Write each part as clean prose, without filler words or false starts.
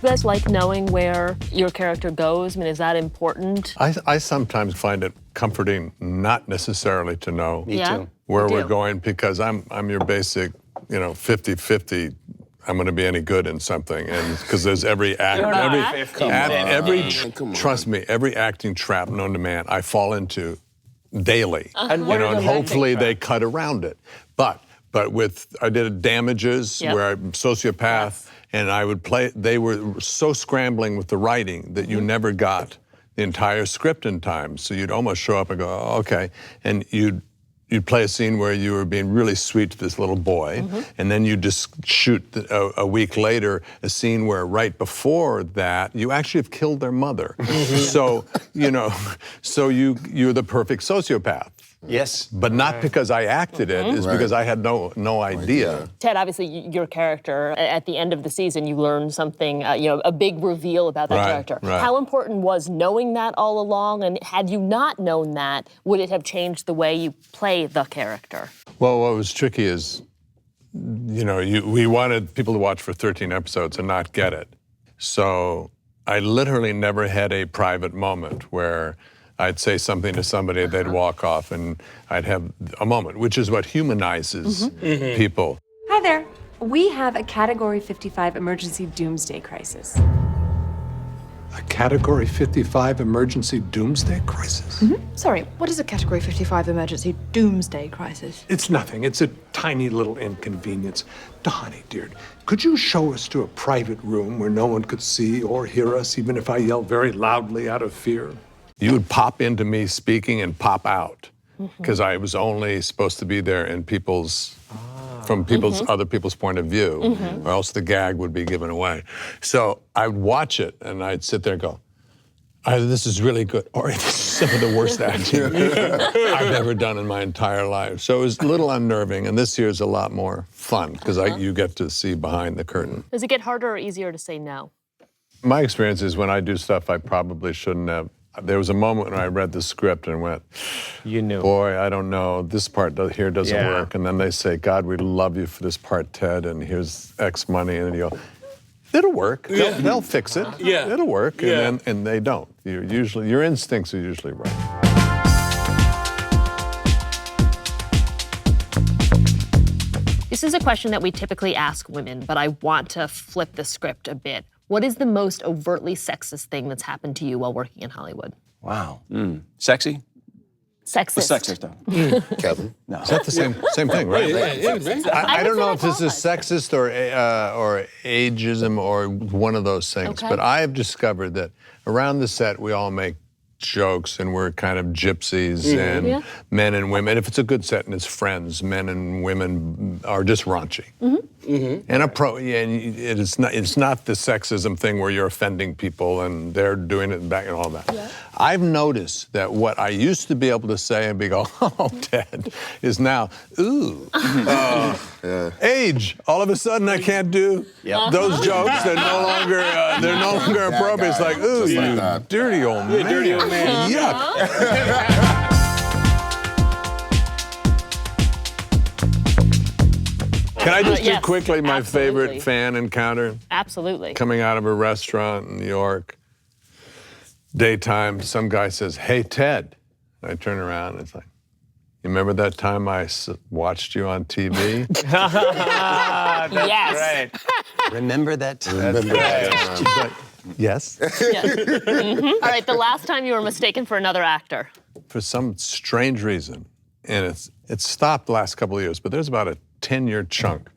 guys like knowing where your character goes? I mean, is that important? I sometimes find it comforting not necessarily to know where we're going, because I'm your basic, 50-50. I'm going to be any good in something, and because there's every trust me, every acting trap known to man I fall into daily, and hopefully they cut around it. But I did Damages where I'm sociopath, and I would play. They were so scrambling with the writing that you never got the entire script in time. So you'd almost show up and go, oh, okay, and you'd play a scene where you were being really sweet to this little boy, and then you just shoot a week later a scene where right before that you actually have killed their mother. So you're the perfect sociopath. Yes. But not because I acted it, it's because I had no idea. Ted, obviously your character, at the end of the season, you learned something, a big reveal about that character. Right. How important was knowing that all along? And had you not known that, would it have changed the way you play the character? Well, what was tricky is, we wanted people to watch for 13 episodes and not get it. So I literally never had a private moment where I'd say something to somebody, they'd walk off, and I'd have a moment, which is what humanizes people. Hi there. We have a Category 55 emergency doomsday crisis. A Category 55 emergency doomsday crisis? Sorry, what is a Category 55 emergency doomsday crisis? It's nothing. It's a tiny little inconvenience. Donnie, dear, could you show us to a private room where no one could see or hear us, even if I yelled very loudly out of fear? You would pop into me speaking and pop out, because I was only supposed to be there in from other people's point of view, or else the gag would be given away. So I would watch it, and I'd sit there and go, either this is really good, or this is some of the worst acting I've ever done in my entire life. So it was a little unnerving, and this year is a lot more fun, because you get to see behind the curtain. Does it get harder or easier to say no? My experience is when I do stuff I probably shouldn't have. There was a moment when I read the script and went, you knew. Boy, I don't know, this part here doesn't work. And then they say, God, we love you for this part, Ted, and here's X money. And then you go, it'll work. They'll fix it. It'll work. And they don't. Your instincts are usually right. This is a question that we typically ask women, but I want to flip the script a bit. What is the most overtly sexist thing that's happened to you while working in Hollywood? Wow. Sexy? Sexist. Sexist. Kevin? No. Is that the same thing, right? I don't know if this is sexist or ageism or one of those things, but I have discovered that around the set we all make jokes, and we're kind of gypsies and men and women. If it's a good set and it's friends, men and women are just raunchy. And it's not the sexism thing where you're offending people and they're doing it back and all that. I've noticed that what I used to be able to say and go, oh, Ted, is now, ooh. Age. All of a sudden I can't do those jokes. They're no longer appropriate. It's like, ooh, you dirty old man. Dirty old man. Yuck. Can I just do quickly my favorite fan encounter? Absolutely. Coming out of a restaurant in New York, daytime, some guy says, hey, Ted. And I turn around and it's like, you remember that time I watched you on TV? That's right. Remember that time? That's right. She's like, yes. All right, the last time you were mistaken for another actor. For some strange reason, and it's stopped the last couple of years, but there's about a 10-year chunk,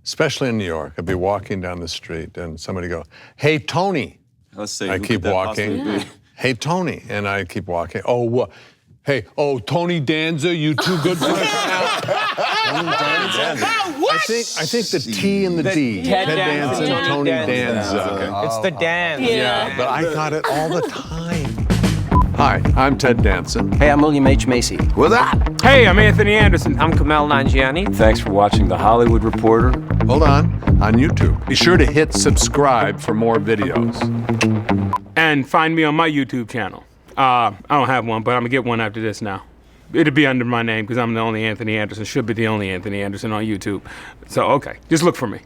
especially in New York. I'd be walking down the street and somebody go, hey, Tony. Let's see. I keep walking. Hey, Tony. And I keep walking. Oh, what? Hey, Tony Danza, you too good for us now? Tony Danza. I think the T and the D. Ted Danson, Danson. Tony Danza. Okay. It's the dance. Yeah, but I got it all the time. Hi, I'm Ted Danson. Hey, I'm William H. Macy. What's up? Hey, I'm Anthony Anderson. I'm Kumail Nanjiani. Thanks for watching The Hollywood Reporter. Hold on YouTube. Be sure to hit subscribe for more videos. And find me on my YouTube channel. I don't have one, but I'm gonna get one after this now. It'll be under my name because I'm the only Anthony Anderson, should be the only Anthony Anderson on YouTube. So, okay, just look for me.